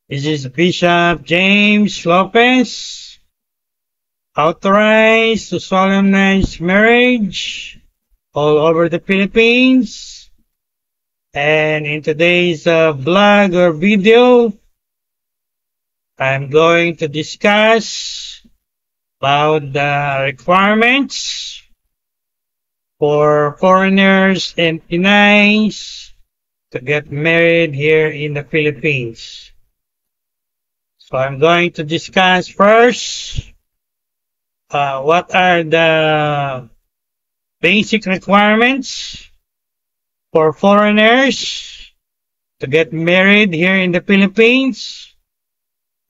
This is Bishop James Lopez, authorized to solemnize marriage all over the Philippines. And in today's blog or video, I'm going to discuss about the requirements for foreigners and Pinays to get married here in the Philippines. So I'm going to discuss first what are the basic requirements for foreigners to get married here in the Philippines,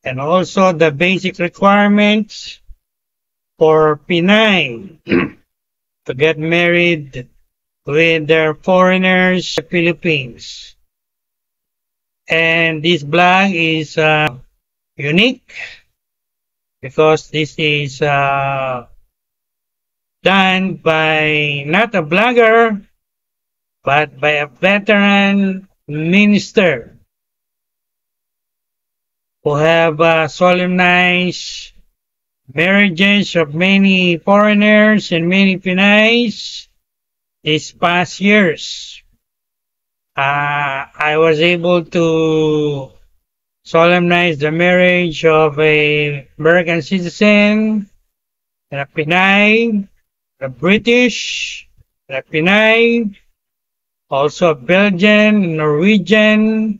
and also the basic requirements for Pinay to get married with their foreigners in the Philippines. And this blog is unique because this is done by not a blogger but by a veteran minister who have solemnized marriages of many foreigners and many Pinays these past years. I was able to solemnize the marriage of an American citizen and a Pinay, a British, and a Pinay, also a Belgian, Norwegian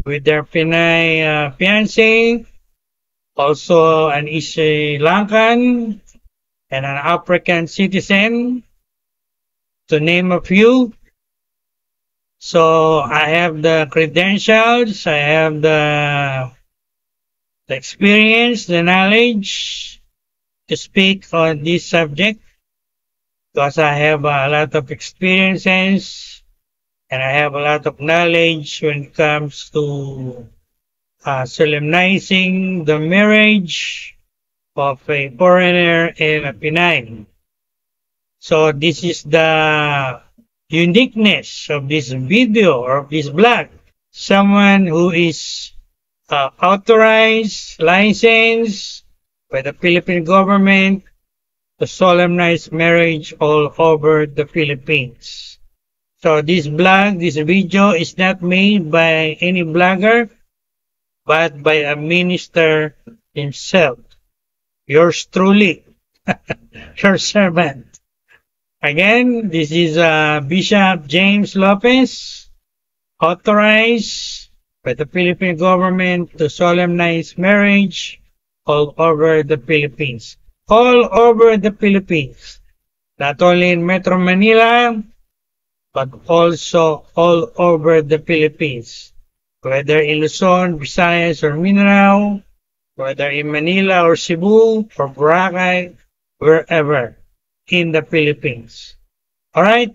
with their Pinay fiancé, also an Sri Lankan and an African citizen, to name a few. So I have the credentials, I have the experience, the knowledge to speak on this subject because I have a lot of experiences and I have a lot of knowledge when it comes to solemnizing the marriage of a foreigner and a Pinay. So this is the uniqueness of this video or of this blog. Someone who is authorized, licensed by the Philippine government to solemnize marriage all over the Philippines. So this blog, this video is not made by any blogger, but by a minister himself. Yours truly, your servant. Again, this is Bishop James Lopez, authorized by the Philippine government to solemnize marriage all over the Philippines. All over the Philippines. Not only in Metro Manila, but also all over the Philippines. Whether in Luzon, Visayas, or Mindanao, whether in Manila or Cebu or Boracay, wherever in the Philippines. Alright?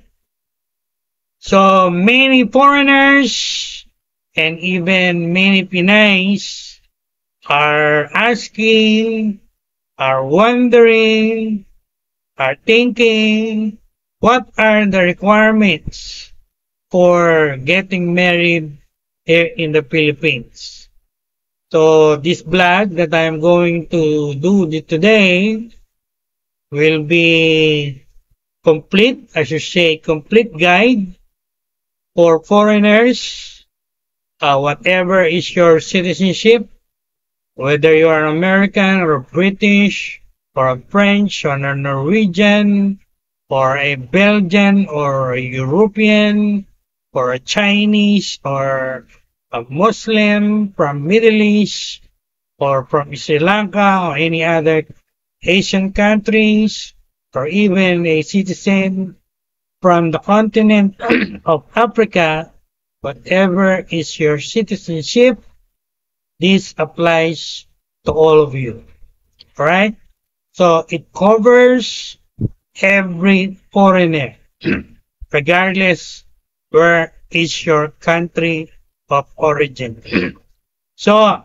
So many foreigners and even many Pinays are asking, are wondering, are thinking, what are the requirements for getting married here in the Philippines? So this blog that I am going to do today will be complete, I should say, complete guide for foreigners, whatever is your citizenship, whether you are American or British or a French or a Norwegian or a Belgian or a European or a Chinese or a Muslim from Middle East or from Sri Lanka or any other Asian countries, or even a citizen from the continent of Africa, whatever is your citizenship, this applies to all of you. Alright? So it covers every foreigner, regardless where is your country of origin. So,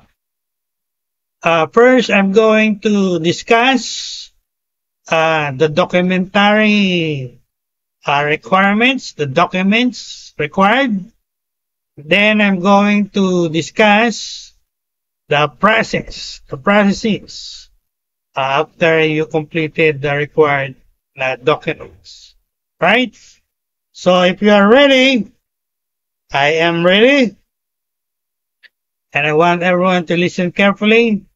first, I'm going to discuss the documentary requirements, the documents required. Then I'm going to discuss the processes after you completed the required documents, right? So if you are ready, I am ready, and I want everyone to listen carefully.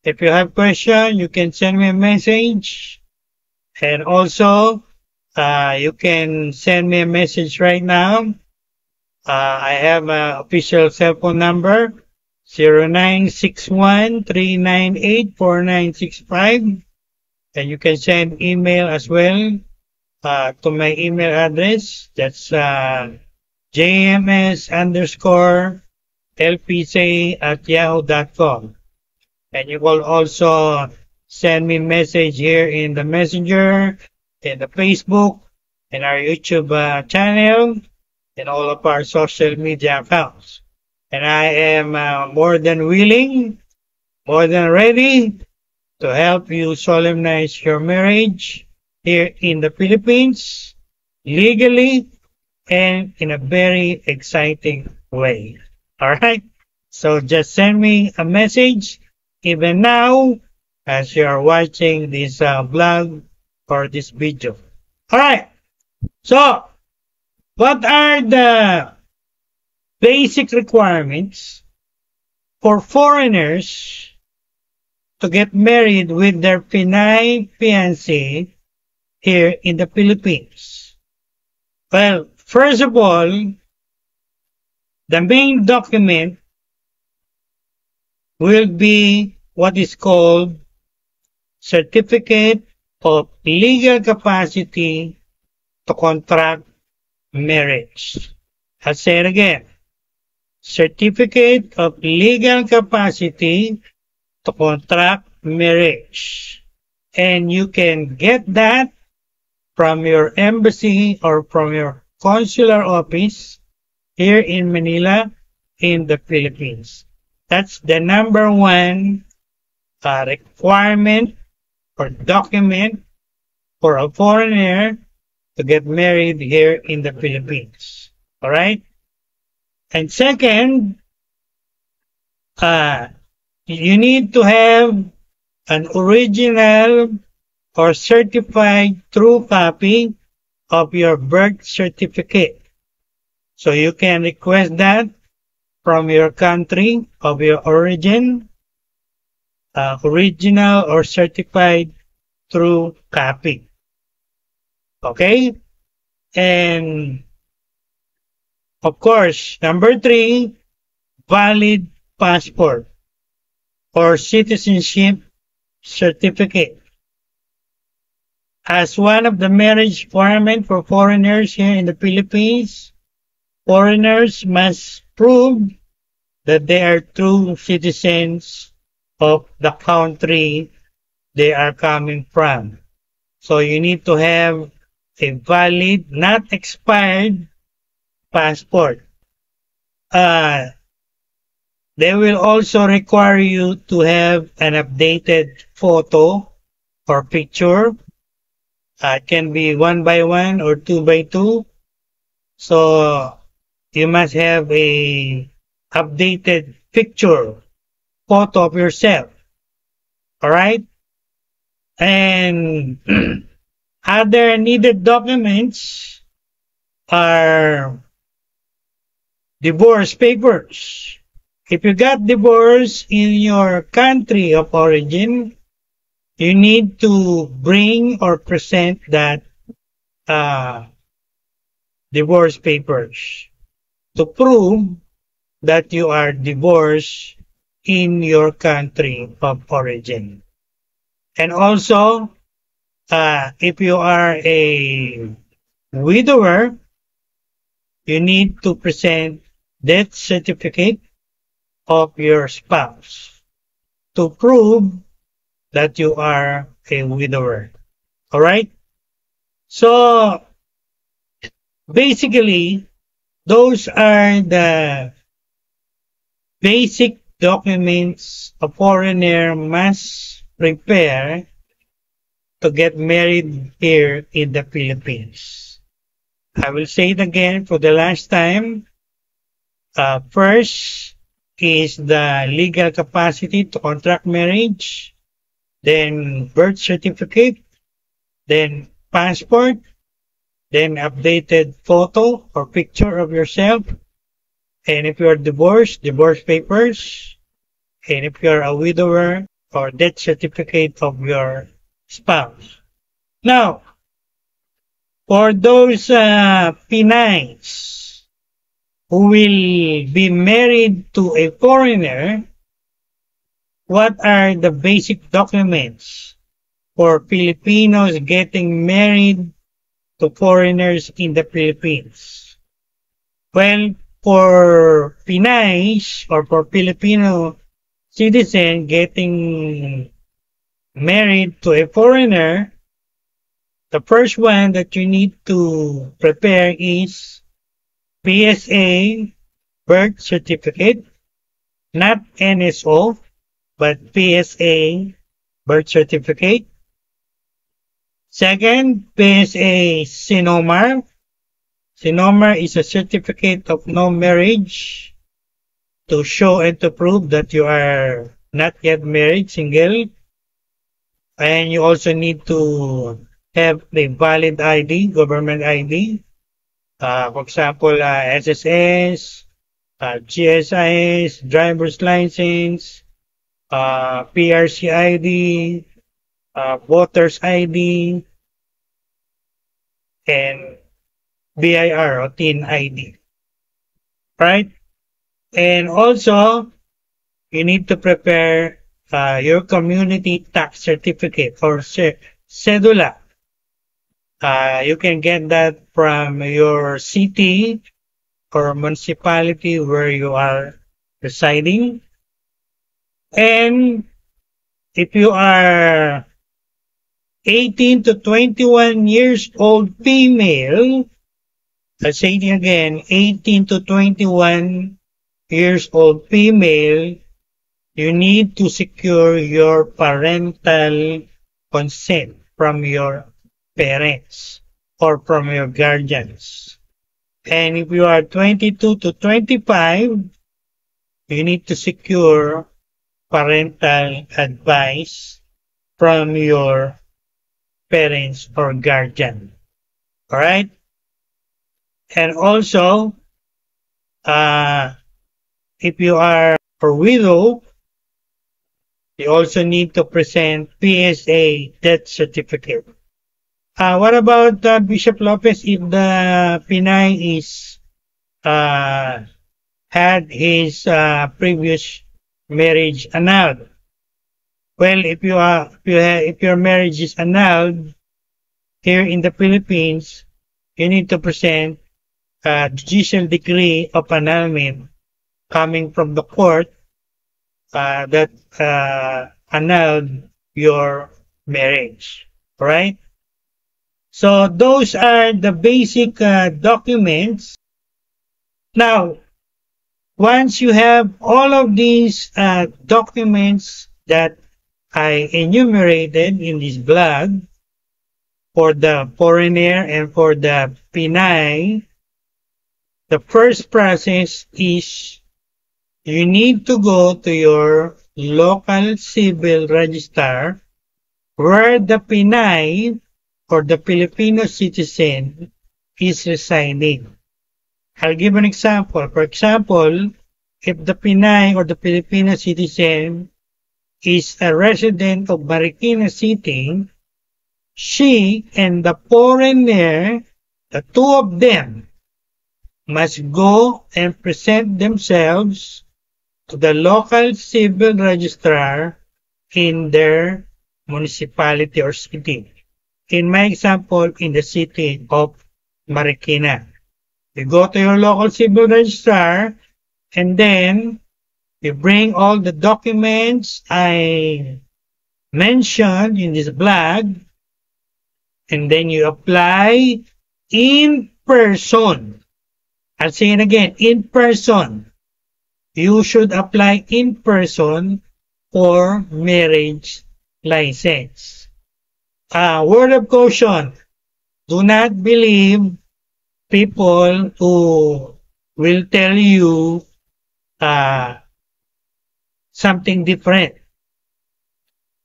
If you have questions, you can send me a message, and also you can send me a message right now. I have an official cell phone number, 0961-398-4965, and you can send email as well to my email address. That's jms_lpc@yahoo.com. And you will also send me message here in the Messenger, in the Facebook, in our YouTube channel, in all of our social media accounts. And I am more than willing, more than ready to help you solemnize your marriage here in the Philippines, legally, and in a very exciting way. Alright? So just send me a message even now as you are watching this vlog or this video. Alright, so what are the basic requirements for foreigners to get married with their Pinay fiancé here in the Philippines? Well, first of all, the main document will be what is called Certificate of Legal Capacity to Contract Marriage. I'll say it again. Certificate of Legal Capacity to Contract Marriage. And you can get that from your embassy or from your consular office here in Manila in the Philippines. That's the number one requirement or document for a foreigner to get married here in the Philippines. All right? And second, you need to have an original or certified true copy of your birth certificate. So you can request that from your country of your origin, original or certified true copy. Okay? And of course, number 3, valid passport or citizenship certificate. As one of the marriage requirements for foreigners here in the Philippines, foreigners must prove that they are true citizens of the country they are coming from. So you need to have a valid, not expired passport. They will also require you to have an updated photo or picture. It can be 1 by 1 or 2 by 2. So you must have a updated picture, photo of yourself. Alright? And other needed documents are divorce papers. If you got divorced in your country of origin, you need to bring or present that divorce papers to prove that you are divorced in your country of origin. And also, if you are a widower, you need to present death certificate of your spouse to prove that you are a widower. Alright? So, basically, those are the basic documents a foreigner must prepare to get married here in the Philippines. I will say it again for the last time. First, is the legal capacity to contract marriage, then birth certificate, then passport, then updated photo or picture of yourself, and if you're divorced, divorce papers, and if you're a widower, or death certificate of your spouse. Now, for those Pinays who will be married to a foreigner, what are the basic documents for Filipinos getting married to foreigners in the Philippines? Well, for Pinays or for Filipino citizen getting married to a foreigner, the first one that you need to prepare is PSA birth certificate, not NSO, but PSA birth certificate. Second, PSA Sinomar. Sinomar is a certificate of no marriage to show and to prove that you are not yet married, single. And you also need to have a valid ID, government ID. For example, SSS, GSIS, driver's license, PRC ID, voter's ID, and BIR or TIN ID. Right? And also, you need to prepare your community tax certificate or cedula. You can get that from your city or municipality where you are residing. And if you are 18 to 21 years old female, let's say it again, 18 to 21 years old female, you need to secure your parental consent from your parents or from your guardians. And if you are 22 to 25, you need to secure parental advice from your parents or guardian. Alright? And also, if you are a widow, you also need to present PSA death certificate. What about Bishop Lopez if the Pinay is had his previous marriage annulled? Well, if your marriage is annulled here in the Philippines, you need to present a judicial decree of annulment coming from the court that annulled your marriage, right? So those are the basic documents. Now, once you have all of these documents that I enumerated in this blog for the foreigner and for the Pinay, the first process is you need to go to your local civil register where the Pinay or the Filipino citizen is residing. I'll give an example. For example, if the Pinay or the Filipino citizen is a resident of Marikina City, she and the foreigner, the two of them, must go and present themselves to the local civil registrar in their municipality or city. In my example, in the city of Marikina. You go to your local civil registrar and then you bring all the documents I mentioned in this blog and then you apply in person. I'll say it again, in person. You should apply in person for marriage license. Word of caution, do not believe people who will tell you something different.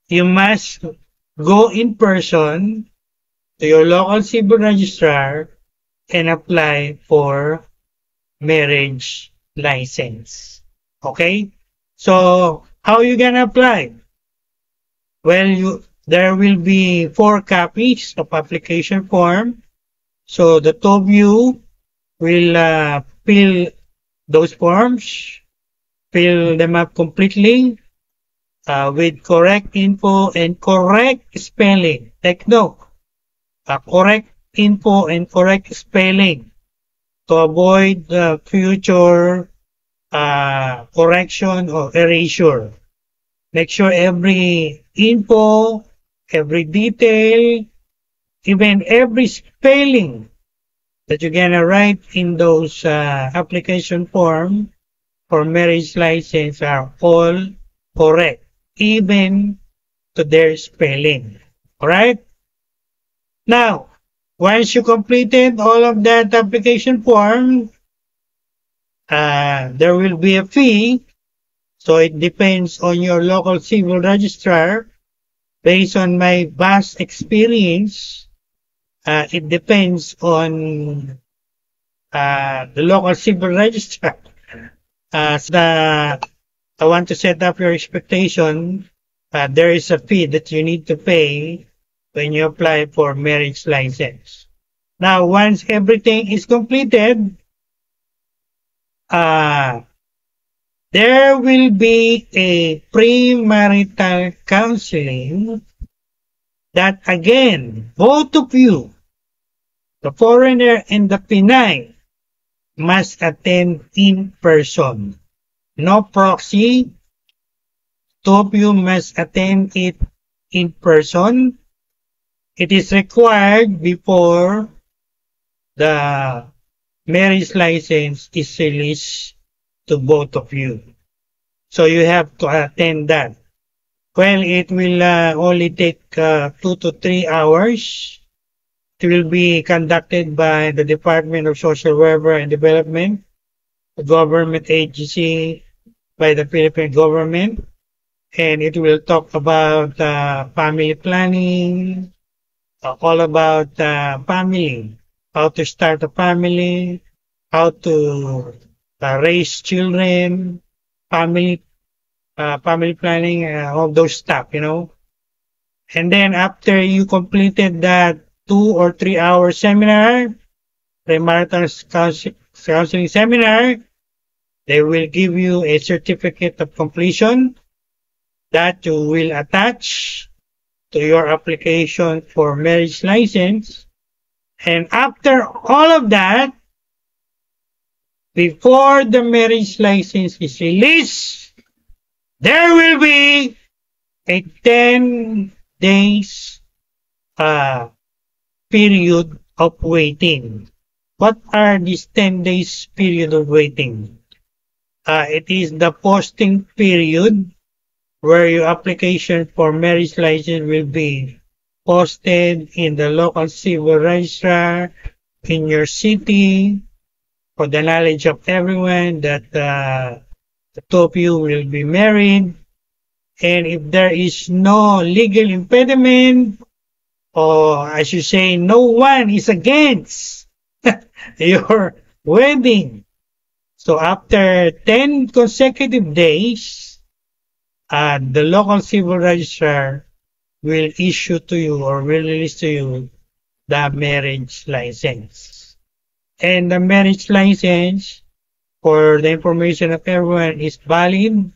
You must go in person to your local civil registrar and apply for marriage license. Okay? So, how you gonna apply? Well, there will be 4 copies of application form. So, the two of you will fill those forms, fill them up completely with correct info and correct spelling. Take note, correct info and correct spelling to avoid future correction or erasure. Make sure every info, every detail, even every spelling that you're gonna write in those application form for marriage license are all correct, even to their spelling. Alright? Now, once you completed all of that application form, there will be a fee. So it depends on your local civil registrar. Based on my vast experience, it depends on the local civil registrar. I want to set up your expectation. There is a fee that you need to pay when you apply for marriage license. Now, once everything is completed, there will be a premarital counseling that again, both of you, the foreigner and the Pinay, must attend in person. No proxy. Two of you must attend it in person. It is required before the marriage license is released to both of you. So you have to attend that. Well, it will only take 2 to 3 hours. It will be conducted by the Department of Social Welfare and Development, a government agency by the Philippine government. And it will talk about family planning, all about family, how to start a family, how to raise children, family planning, all those stuff, you know. And then after you completed that 2 or 3 hour seminar, premarital counseling seminar, they will give you a certificate of completion that you will attach to your application for marriage license. And after all of that, before the marriage license is released, there will be a 10 days period of waiting. What are these 10 days period of waiting? It is the posting period where your application for marriage license will be posted in the local civil registrar in your city for the knowledge of everyone that the two of you will be married. And if there is no legal impediment, or as you say, no one is against your wedding. So after 10 consecutive days, the local civil registrar will issue to you or will release to you the marriage license. And the marriage license, for the information of everyone, is valid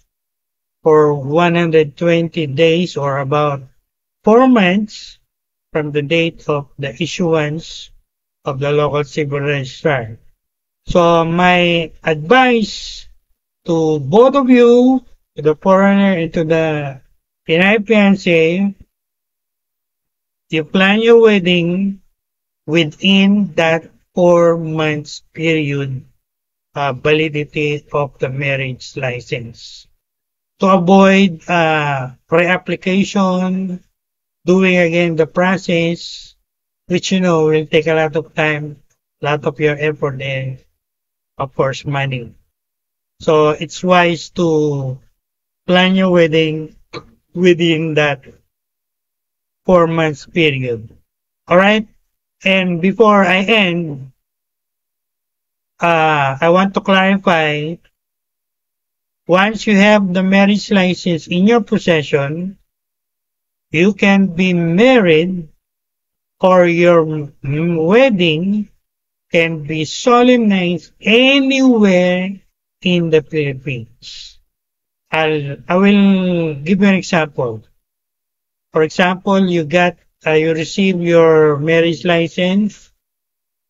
for 120 days or about 4 months from the date of the issuance of the local civil registrar. So my advice to both of you, to the foreigner and to the Pinay fiancé, you plan your wedding within that 4 months period validity of the marriage license. To avoid pre-application, doing again the process, which you know will take a lot of time, a lot of your effort, and of course money. So it's wise to plan your wedding within that 4 months period. All right. And before I end, I want to clarify, once you have the marriage license in your possession, you can be married, or your wedding can be solemnized anywhere in the Philippines. I will give you an example. For example, you receive your marriage license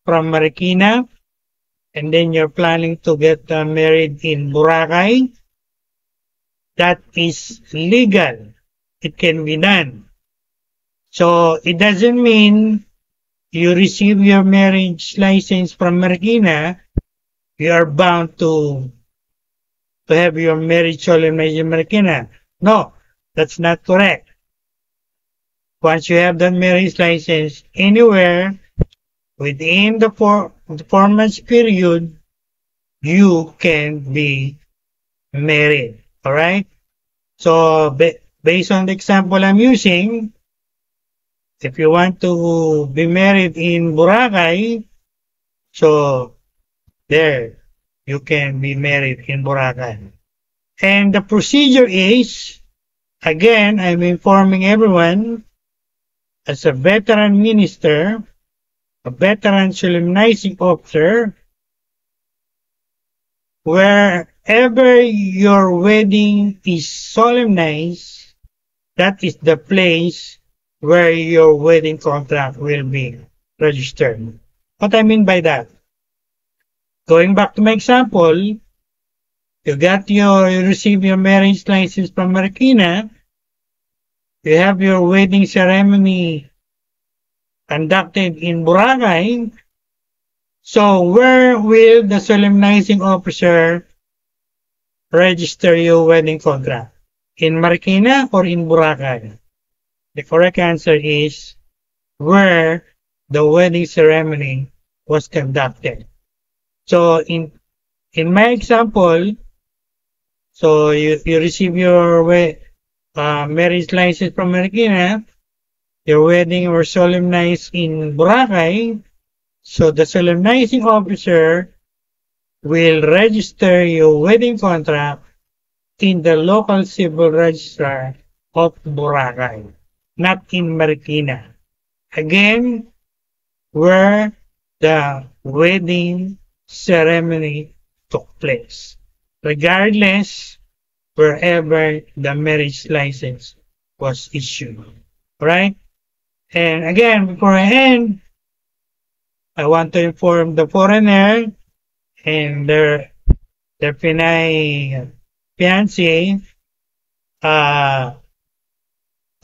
from Marikina, and then you're planning to get married in Boracay. That is legal. It can be done. So it doesn't mean you receive your marriage license from Marikina, you are bound to have your marriage solemnized in Marikina. No, that's not correct. Once you have that marriage license anywhere within the 4 months period, you can be married. All right. So based on the example I'm using, if you want to be married in Boracay, so there you can be married in Boracay. And the procedure is, again, I'm informing everyone, as a veteran minister, a veteran solemnizing officer, wherever your wedding is solemnized, that is the place where your wedding contract will be registered. What I mean by that? Going back to my example, you receive your marriage license from Marikina, you have your wedding ceremony conducted in Boracay. So where will the solemnizing officer register your wedding contract? In Marikina or in Boracay? The correct answer is where the wedding ceremony was conducted. So in my example, so you receive your marriage license from Marikina, your wedding was solemnized in Boracay, so the solemnizing officer will register your wedding contract in the local civil registrar of Boracay, not in Marikina. Again, where the wedding ceremony took place, regardless wherever the marriage license was issued. Right? And again, before I end, I want to inform the foreigner and their Pinay fiancé, the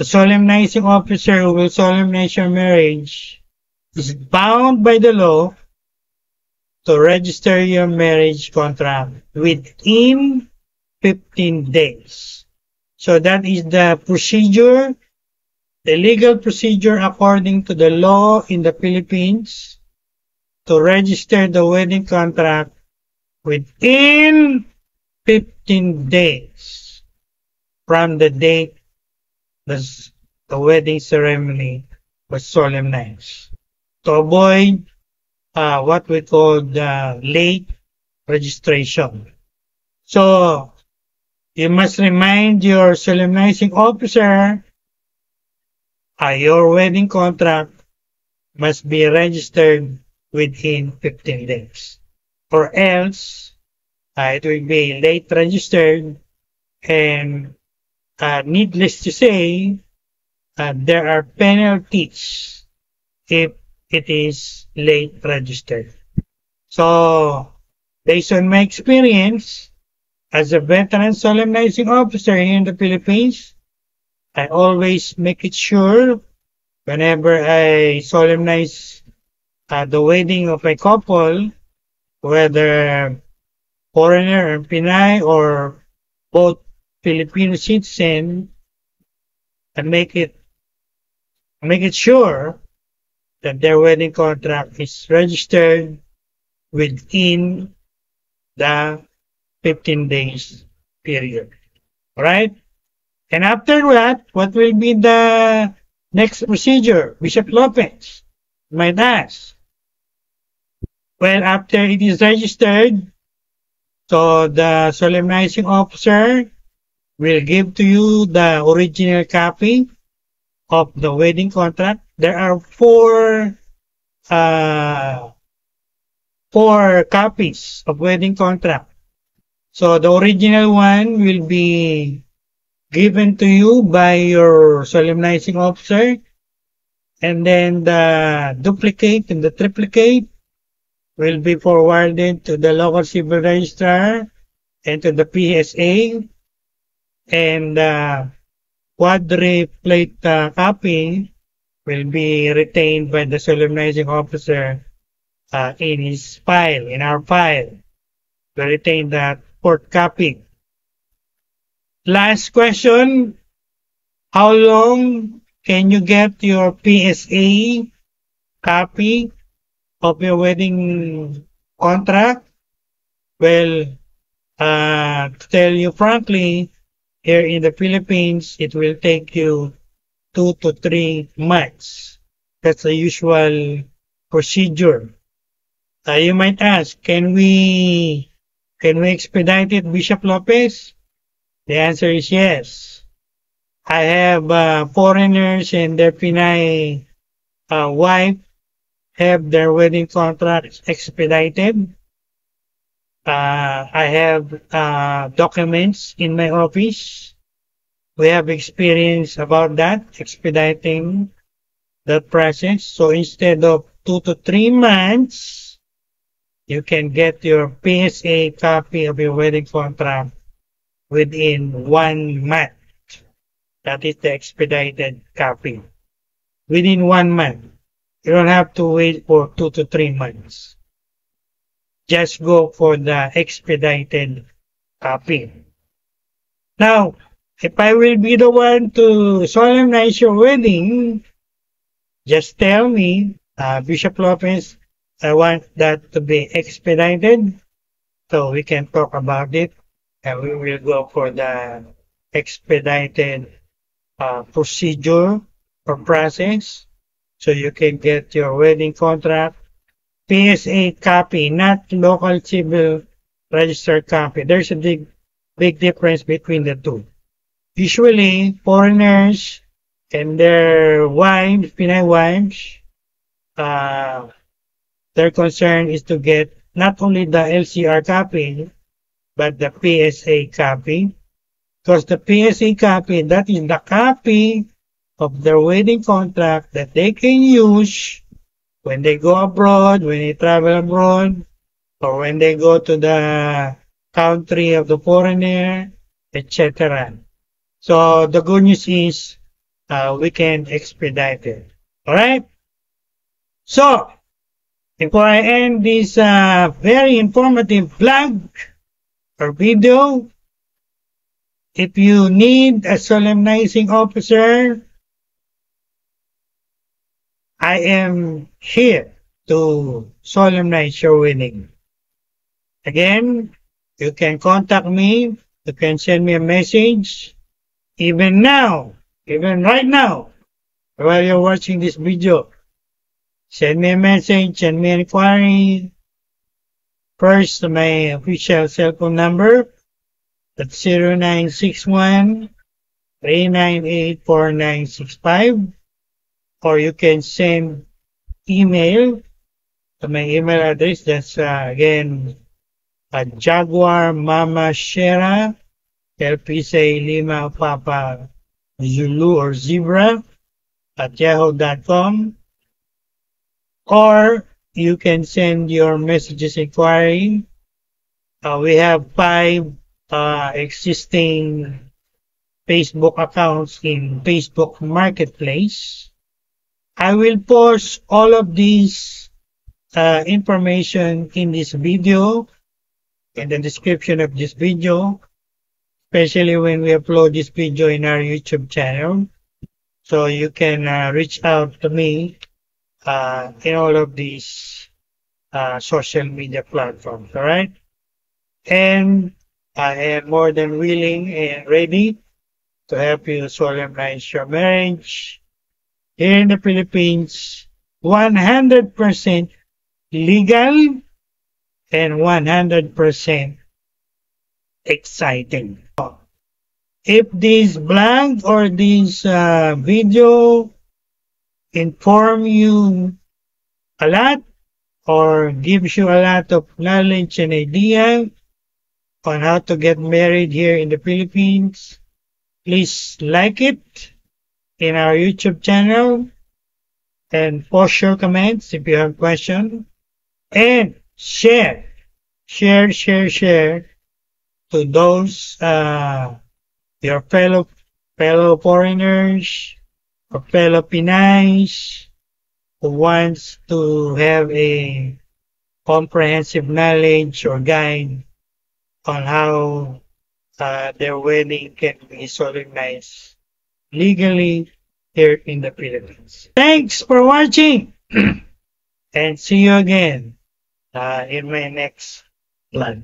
solemnizing officer who will solemnize your marriage is bound by the law to register your marriage contract within 15 days. So that is the procedure, the legal procedure according to the law in the Philippines, to register the wedding contract within 15 days from the date the wedding ceremony was solemnized, to avoid what we call the late registration. So you must remind your solemnizing officer your wedding contract must be registered within 15 days, or else it will be late registered, and needless to say, there are penalties if it is late registered. So, based on my experience as a veteran solemnizing officer here in the Philippines, I always make it sure whenever I solemnize the wedding of a couple, whether foreigner or Pinay or both Filipino citizen, I make it sure that their wedding contract is registered within the 15 days period. Right? And after that, what will be the next procedure? Bishop Lopez might ask. Well, after it is registered, so the solemnizing officer will give to you the original copy of the wedding contract. There are uh, four copies of wedding contract. So the original one will be given to you by your solemnizing officer, and then the duplicate and the triplicate will be forwarded to the local civil registrar and to the PSA, and quadruplate copy will be retained by the solemnizing officer in his file, in our file. We retain that fourth copy. Last question, how long can you get your PSA copy of your wedding contract? Well, to tell you frankly, here in the Philippines, it will take you 2 to 3 months. That's the usual procedure. You might ask, can we expedite it, Bishop Lopez? The answer is yes. I have foreigners and their Pinay wife have their wedding contracts expedited. I have documents in my office. We have experience about that, expediting that process. So instead of 2 to 3 months, you can get your PSA copy of your wedding contract within 1 month. That is the expedited copy. Within 1 month. You don't have to wait for 2 to 3 months. Just go for the expedited copy. Now, if I will be the one to solemnize your wedding, just tell me, Bishop Lopez, I want that to be expedited, so we can talk about it, and we will go for the expedited procedure or process, so you can get your wedding contract, PSA copy, not local civil registered copy. There's a big difference between the two. Usually, foreigners and their wives, Pinay wives, their concern is to get not only the LCR copy, but the PSA copy. Because the PSA copy, that is the copy of their wedding contract that they can use when they go abroad, when they travel abroad, or when they go to the country of the foreigner, etc. So the good news is we can expedite it. Alright? So, before I end this very informative vlog or video, if you need a solemnizing officer, I am here to solemnize your wedding. Again, you can contact me, you can send me a message, even now, even right now, while you're watching this video. Send me a message, send me an inquiry. First, my official cell phone number, that's 0961-398-4965. Or you can send email to my email address. That's again Jaguar Mama Sierra LPC Lima Papa Zulu or Zebra at yahoo.com. Or you can send your messages inquiry. We have 5 existing Facebook accounts in Facebook Marketplace. I will post all of these information in this video, in the description of this video, especially when we upload this video in our YouTube channel. So you can reach out to me in all of these social media platforms, alright? And I am more than willing and ready to help you solemnize your marriage here in the Philippines. 100% legal and 100% exciting. If this blog or this video inform you a lot or gives you a lot of knowledge and idea on how to get married here in the Philippines, please like it in our YouTube channel and post your comments if you have questions, and share to those your fellow foreigners or fellow Pinays who wants to have a comprehensive knowledge or guide on how their wedding can be solemnized legally here in the Philippines. Thanks for watching and see you again in my next vlog.